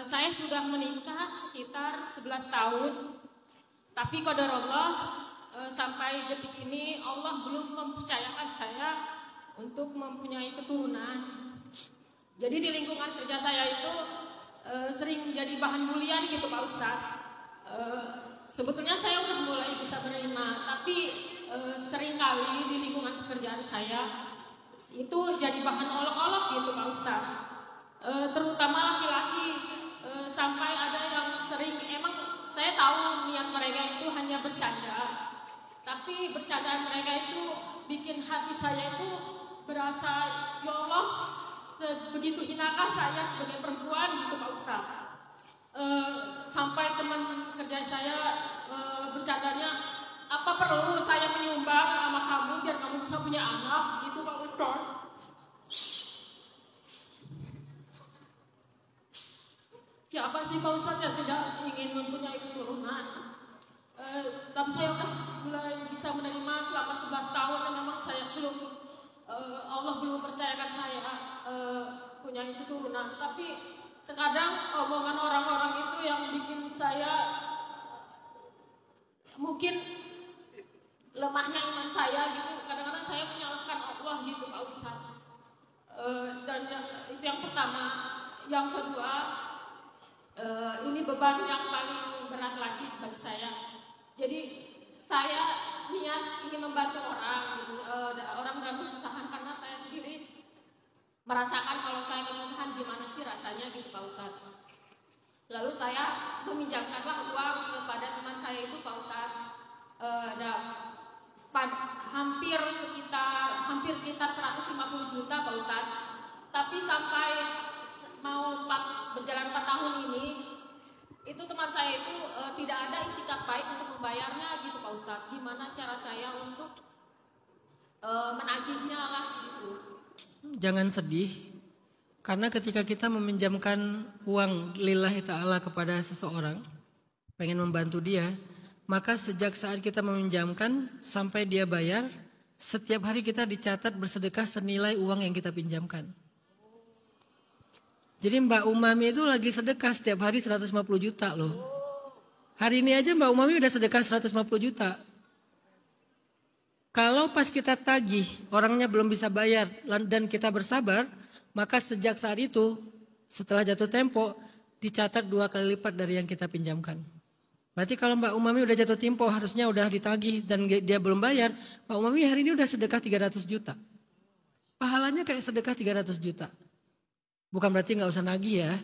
Saya sudah menikah sekitar 11 tahun, tapi qadarullah sampai detik ini Allah belum mempercayakan saya untuk mempunyai keturunan. Jadi di lingkungan kerja saya itu sering menjadi bahan bulian gitu Pak Ustadz. Sebetulnya saya udah mulai bisa menerima, tapi seringkali di lingkungan pekerjaan saya itu jadi bahan olok-olok gitu Pak Ustadz. Terutama laki-laki, sampai ada yang sering, emang saya tahu niat mereka itu hanya bercanda, tapi bercandaan mereka itu bikin hati saya itu berasa, ya Allah, sebegitu hinakah saya sebagai perempuan gitu Pak Ustadz. Sampai teman kerja saya bercandanya, apa perlu saya menyumbang sama kamu biar kamu bisa punya anak gitu Pak Ustadz. Siapa sih Pak Ustadz yang tidak ingin mempunyai keturunan? Tapi saya udah mulai bisa menerima selama 11 tahun dan memang saya belum, Allah belum percayakan saya punya keturunan. Tapi terkadang omongan orang-orang itu yang bikin saya mungkin lemahnya iman saya gitu. Kadang-kadang saya menyalahkan Allah gitu Pak Ustadz. Dan itu yang pertama. Yang kedua, ini beban yang paling berat lagi bagi saya. Jadi saya niat ingin membantu orang gitu, orang dalam kesusahan, karena saya sendiri merasakan kalau saya kesusahan gimana sih rasanya gitu Pak Ustadz. Lalu saya meminjamkanlah uang kepada teman saya itu Pak Ustadz. Hampir sekitar 150 juta Pak Ustadz. Tapi sampai mau berjalan 4 tahun ini, itu teman saya itu tidak ada itikat baik untuk membayarnya gitu Pak Ustadz. Gimana cara saya untuk menagihnya lah gitu. Jangan sedih, karena ketika kita meminjamkan uang lillahi ta'ala kepada seseorang, pengen membantu dia, maka sejak saat kita meminjamkan sampai dia bayar, setiap hari kita dicatat bersedekah senilai uang yang kita pinjamkan. Jadi Mbak Umami itu lagi sedekah setiap hari 150 juta loh. Hari ini aja Mbak Umami udah sedekah 150 juta. Kalau pas kita tagih, orangnya belum bisa bayar dan kita bersabar, maka sejak saat itu, setelah jatuh tempo, dicatat 2 kali lipat dari yang kita pinjamkan. Berarti kalau Mbak Umami udah jatuh tempo, harusnya udah ditagih dan dia belum bayar, Mbak Umami hari ini udah sedekah 300 juta. Pahalanya kayak sedekah 300 juta. Bukan berarti nggak usah nagih ya.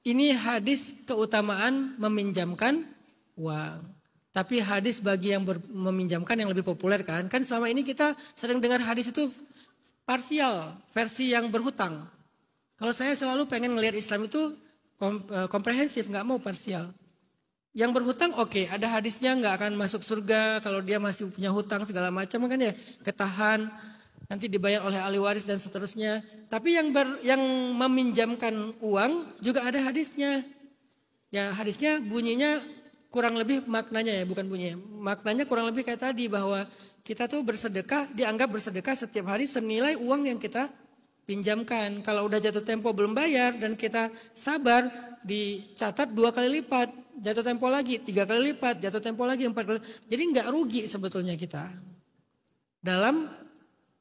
Ini hadis keutamaan meminjamkan uang. Tapi hadis bagi yang meminjamkan yang lebih populer kan. Kan selama ini kita sering dengar hadis itu parsial, versi yang berhutang. Kalau saya selalu pengen ngelihat Islam itu komprehensif, nggak mau parsial. Yang berhutang oke, ada hadisnya nggak akan masuk surga kalau dia masih punya hutang segala macam kan ya, ketahan. Nanti dibayar oleh ahli waris dan seterusnya. Tapi yang meminjamkan uang juga ada hadisnya. Ya hadisnya bunyinya kurang lebih maknanya ya, bukan bunyinya. Maknanya kurang lebih kayak tadi bahwa kita tuh bersedekah, dianggap bersedekah setiap hari senilai uang yang kita pinjamkan. Kalau udah jatuh tempo belum bayar dan kita sabar, dicatat 2 kali lipat. Jatuh tempo lagi 3 kali lipat, jatuh tempo lagi 4 kali. Jadi nggak rugi sebetulnya kita. Dalam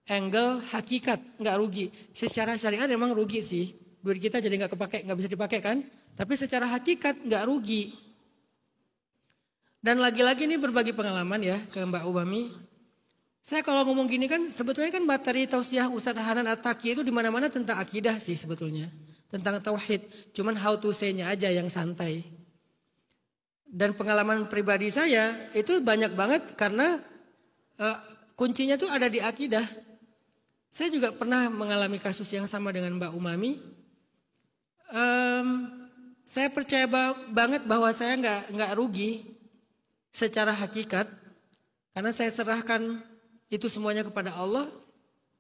angle hakikat nggak rugi. Secara syariat memang rugi sih. Duit kita jadi nggak bisa dipakai kan. Tapi secara hakikat nggak rugi. Dan lagi-lagi ini berbagi pengalaman ya ke Mbak Umami. Saya kalau ngomong gini kan sebetulnya kan materi tausiah Ustadz Hanan At-Taqi itu dimana-mana tentang akidah sih sebetulnya. Tentang tauhid. Cuman how to say-nya aja yang santai. Dan pengalaman pribadi saya itu banyak banget karena kuncinya tuh ada di akidah. Saya juga pernah mengalami kasus yang sama dengan Mbak Umami. Saya percaya banget bahwa saya nggak rugi secara hakikat, karena saya serahkan itu semuanya kepada Allah.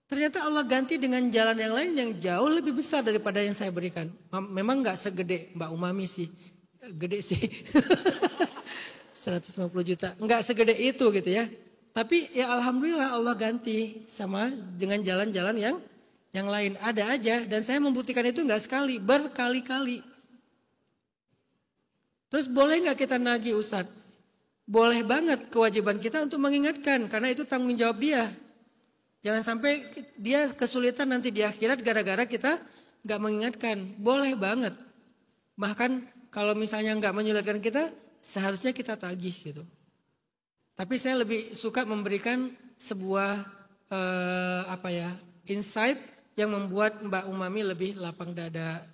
Ternyata Allah ganti dengan jalan yang lain yang jauh lebih besar daripada yang saya berikan. Memang nggak segede Mbak Umami sih, gede sih, 150 juta, nggak segede itu gitu ya. Tapi ya alhamdulillah Allah ganti sama dengan jalan-jalan yang Yang lain ada aja dan saya membuktikan itu nggak sekali, berkali-kali. Terus boleh nggak kita nagih Ustadz? Boleh banget, kewajiban kita untuk mengingatkan karena itu tanggung jawab dia. Jangan sampai dia kesulitan nanti di akhirat gara-gara kita nggak mengingatkan. Boleh banget. Bahkan kalau misalnya nggak menyulitkan kita, seharusnya kita tagih gitu. Tapi saya lebih suka memberikan sebuah insight yang membuat Mbak Umami lebih lapang dada.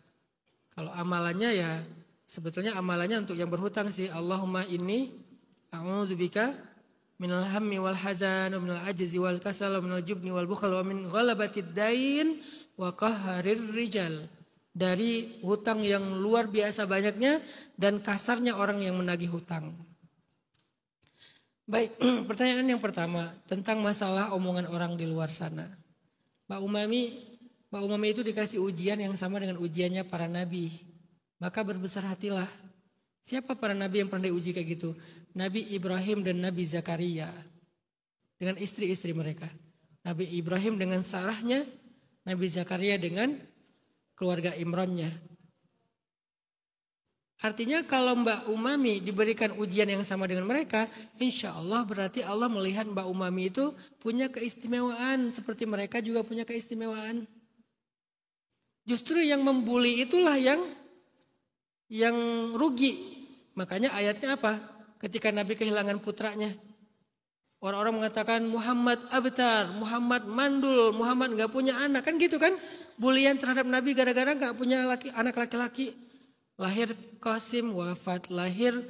Kalau amalannya ya sebetulnya amalannya untuk yang berhutang sih. Allahumma inni a'udzubika minal hammi wal hazan wa minal ajzi wal kasal wa minal jubni wal bukhl wa min ghalabatid dain wa qahharir rijal. Dari hutang yang luar biasa banyaknya dan kasarnya orang yang menagih hutang. Baik, pertanyaan yang pertama tentang masalah omongan orang di luar sana. Mbak Umami itu dikasih ujian yang sama dengan ujiannya para nabi. Maka berbesar hatilah. Siapa para nabi yang pernah diuji kayak gitu? Nabi Ibrahim dan Nabi Zakaria. Dengan istri-istri mereka. Nabi Ibrahim dengan Sarahnya. Nabi Zakaria dengan keluarga Imrannya. Artinya kalau Mbak Umami diberikan ujian yang sama dengan mereka, insya Allah berarti Allah melihat Mbak Umami itu punya keistimewaan. Seperti mereka juga punya keistimewaan. Justru yang membuli itulah yang rugi. Makanya ayatnya apa? Ketika Nabi kehilangan putranya. Orang-orang mengatakan Muhammad abtar, Muhammad mandul, Muhammad gak punya anak. Kan gitu kan? Bulian terhadap Nabi gara-gara gak punya anak laki-laki. Lahir Qasim wafat, lahir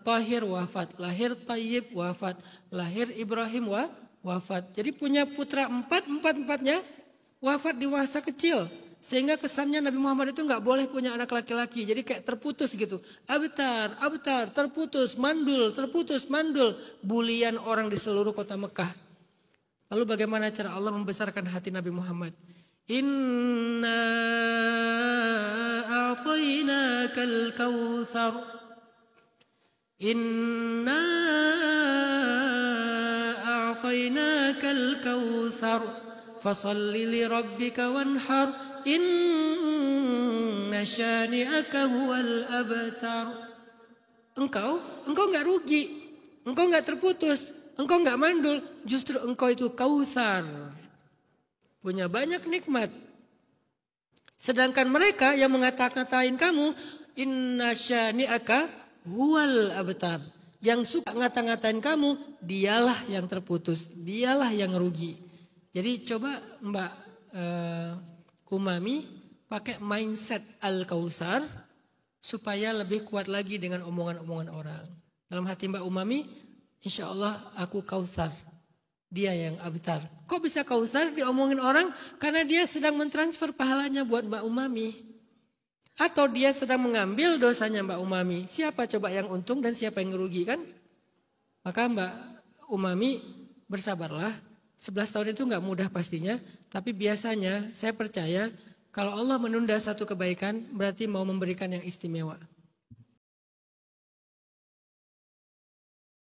Tahir wafat, lahir Tayyib wafat, lahir Ibrahim wafat. Jadi punya putra empat-empatnya wafat di masa kecil. Sehingga kesannya Nabi Muhammad itu gak boleh punya anak laki-laki. Jadi kayak terputus gitu. Abtar, terputus, mandul. Bulian orang di seluruh kota Mekah. Lalu bagaimana cara Allah membesarkan hati Nabi Muhammad? Inna a'tainakal kautsar. Inna a'tainakal kautsar. Fasalli li rabbika wanhar. Inna syani'aka huwal abtar. Engkau enggak rugi. Engkau enggak terputus. Engkau enggak mandul. Justru engkau itu kautsar. Punya banyak nikmat. Sedangkan mereka yang mengata-ngatain kamu, inna syani'aka huwal abtar. Yang suka ngata-ngatain kamu, dialah yang terputus, dialah yang rugi. Jadi coba Mbak Umami pakai mindset Al-Kautsar supaya lebih kuat lagi dengan omongan-omongan orang. Dalam hati Mbak Umami, insya Allah aku Kautsar. Dia yang abtar. Kok bisa Kautsar diomongin orang? Karena dia sedang mentransfer pahalanya buat Mbak Umami. Atau dia sedang mengambil dosanya Mbak Umami. Siapa coba yang untung dan siapa yang merugi kan? Maka Mbak Umami bersabarlah. 11 tahun itu gak mudah pastinya. Tapi biasanya saya percaya kalau Allah menunda satu kebaikan berarti mau memberikan yang istimewa.